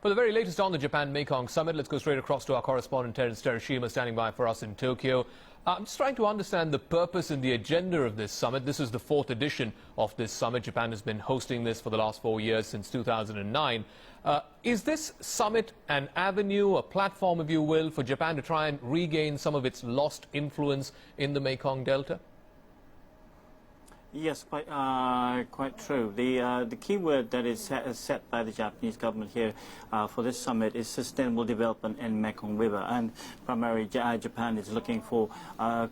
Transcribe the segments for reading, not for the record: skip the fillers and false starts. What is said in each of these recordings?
For the very latest on the Japan-Mekong Summit, let's go straight across to our correspondent Terence Tereshima standing by for us in Tokyo. I'm just trying to understand the purpose and the agenda of this summit. This is the fourth edition of this summit. Japan has been hosting this for the last 4 years, since 2009. Is this summit an avenue, a platform, if you will, for Japan to try and regain some of its lost influence in the Mekong Delta? Yes, quite true. The key word that is set by the Japanese government here for this summit is sustainable development in Mekong River, and primarily Japan is looking for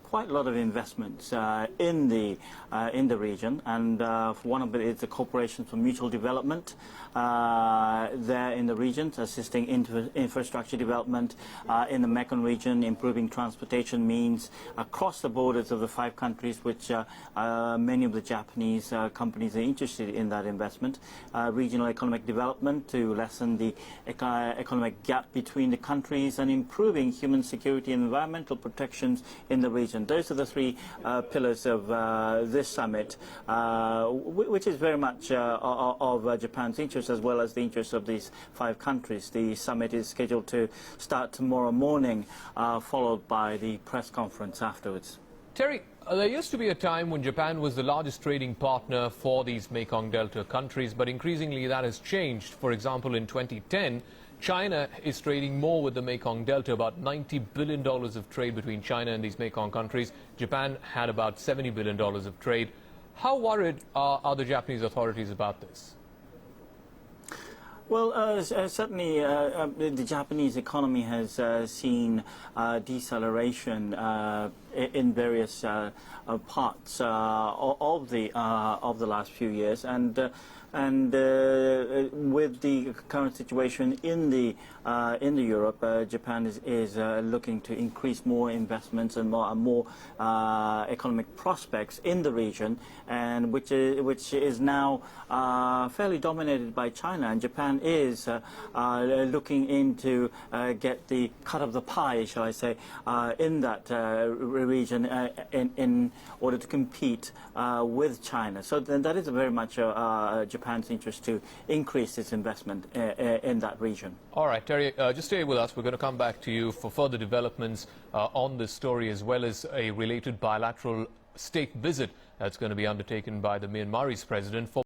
quite a lot of investments in the region, and one of it is the Cooperation for Mutual Development there in the region, assisting infrastructure development in the Mekong region, improving transportation means across the borders of the 5 countries, which many of the Japanese companies are interested in that investment. Regional economic development to lessen the economic gap between the countries, and improving human security and environmental protections in the region. Those are the 3 pillars of this summit, which is very much of Japan's interest, as well as the interest of these 5 countries. The summit is scheduled to start tomorrow morning, followed by the press conference afterwards. Terry, there used to be a time when Japan was the largest trading partner for these Mekong Delta countries, but increasingly that has changed. For example, in 2010, China is trading more with the Mekong Delta, about $90 billion of trade between China and these Mekong countries. Japan had about $70 billion of trade. How worried are the Japanese authorities about this? Well, certainly the Japanese economy has seen deceleration in various parts of the last few years, and with the current situation in the Europe, Japan is looking to increase more investments and more economic prospects in the region, and which is now fairly dominated by China, and Japan is looking into get the cut of the pie, shall I say, in that region in order to compete with China. So then that is very much Japan's interest to increase its investment in that region. All right, Terry, just stay with us. We're going to come back to you for further developments on this story, as well as a related bilateral state visit that's going to be undertaken by the Myanmarese president.